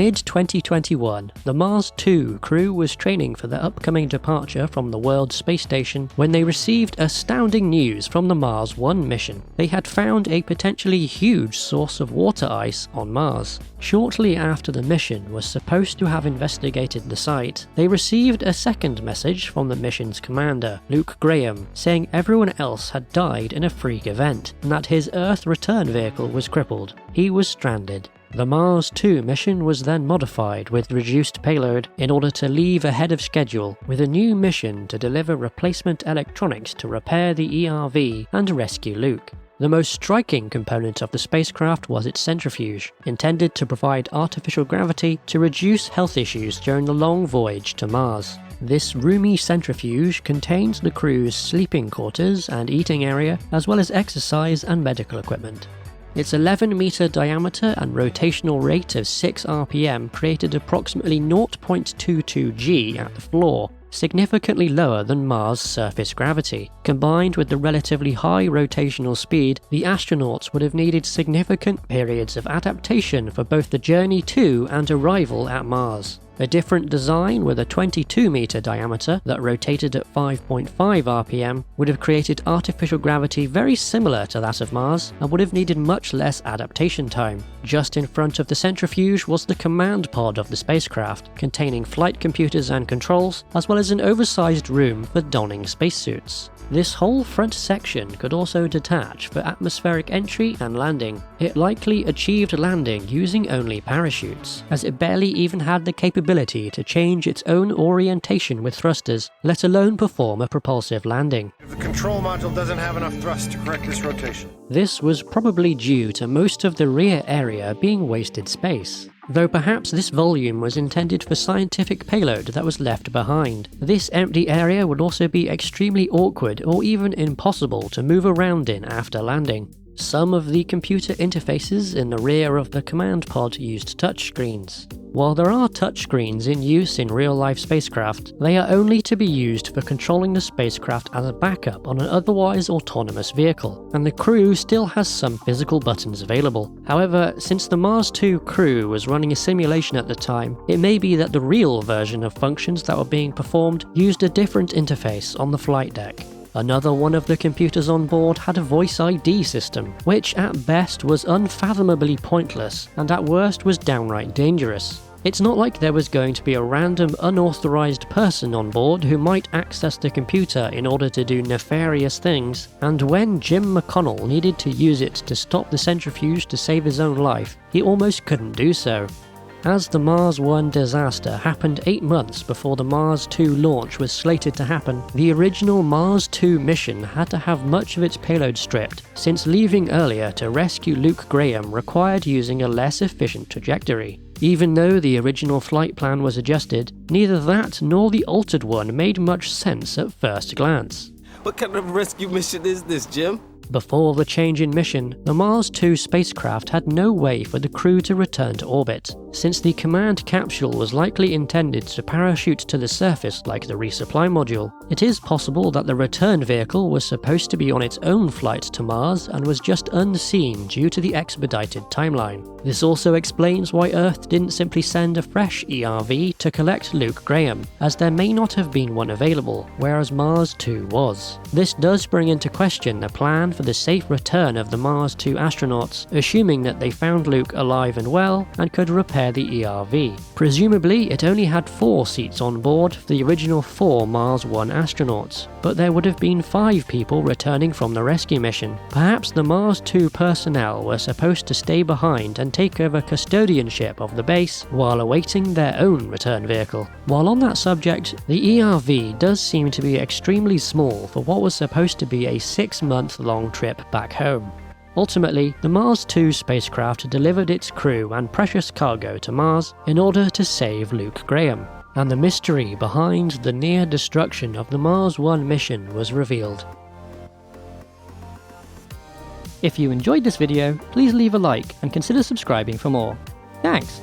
mid-2021, the Mars 2 crew was training for their upcoming departure from the world space station when they received astounding news from the Mars 1 mission. They had found a potentially huge source of water ice on Mars. Shortly after the mission was supposed to have investigated the site, they received a second message from the mission's commander, Luke Graham, saying everyone else had died in a freak event and that his Earth return vehicle was crippled. He was stranded. The Mars 2 mission was then modified with reduced payload in order to leave ahead of schedule, with a new mission to deliver replacement electronics to repair the ERV and rescue Luke. The most striking component of the spacecraft was its centrifuge, intended to provide artificial gravity to reduce health issues during the long voyage to Mars. This roomy centrifuge contains the crew's sleeping quarters and eating area, as well as exercise and medical equipment. Its 11-meter diameter and rotational rate of 6 RPM created approximately 0.22 G at the floor, significantly lower than Mars' surface gravity. Combined with the relatively high rotational speed, the astronauts would have needed significant periods of adaptation for both the journey to and arrival at Mars. A different design with a 22-meter diameter that rotated at 5.5 RPM would have created artificial gravity very similar to that of Mars and would have needed much less adaptation time. Just in front of the centrifuge was the command pod of the spacecraft, containing flight computers and controls, as well as an oversized room for donning spacesuits. This whole front section could also detach for atmospheric entry and landing. It likely achieved landing using only parachutes, as it barely even had the capability to change its own orientation with thrusters, let alone perform a propulsive landing. The control module doesn't have enough thrust to correct this rotation. This was probably due to most of the rear area being wasted space, though perhaps this volume was intended for scientific payload that was left behind. This empty area would also be extremely awkward or even impossible to move around in after landing. Some of the computer interfaces in the rear of the command pod used touchscreens. While there are touchscreens in use in real-life spacecraft, they are only to be used for controlling the spacecraft as a backup on an otherwise autonomous vehicle, and the crew still has some physical buttons available. However, since the Mars 2 crew was running a simulation at the time, it may be that the real version of functions that were being performed used a different interface on the flight deck. Another one of the computers on board had a voice ID system, which at best was unfathomably pointless and at worst was downright dangerous. It's not like there was going to be a random unauthorized person on board who might access the computer in order to do nefarious things, and when Jim McConnell needed to use it to stop the centrifuge to save his own life, he almost couldn't do so. As the Mars 1 disaster happened 8 months before the Mars 2 launch was slated to happen, the original Mars 2 mission had to have much of its payload stripped, since leaving earlier to rescue Luke Graham required using a less efficient trajectory. Even though the original flight plan was adjusted, neither that nor the altered one made much sense at first glance. What kind of rescue mission is this, Jim? Before the change in mission, the Mars 2 spacecraft had no way for the crew to return to orbit, since the command capsule was likely intended to parachute to the surface like the resupply module. It is possible that the return vehicle was supposed to be on its own flight to Mars and was just unseen due to the expedited timeline. This also explains why Earth didn't simply send a fresh ERV to collect Luke Graham, as there may not have been one available, whereas Mars 2 was. This does bring into question the plan for the safe return of the Mars 2 astronauts, assuming that they found Luke alive and well and could repair the ERV. Presumably, it only had 4 seats on board for the original 4 Mars 1 astronauts, but there would have been 5 people returning from the rescue mission. Perhaps the Mars 2 personnel were supposed to stay behind and take over custodianship of the base while awaiting their own return vehicle. While on that subject, the ERV does seem to be extremely small for what was supposed to be a 6-month-long trip back home. Ultimately, the Mars 2 spacecraft delivered its crew and precious cargo to Mars in order to save Luke Graham, and the mystery behind the near destruction of the Mars 1 mission was revealed. If you enjoyed this video, please leave a like and consider subscribing for more. Thanks!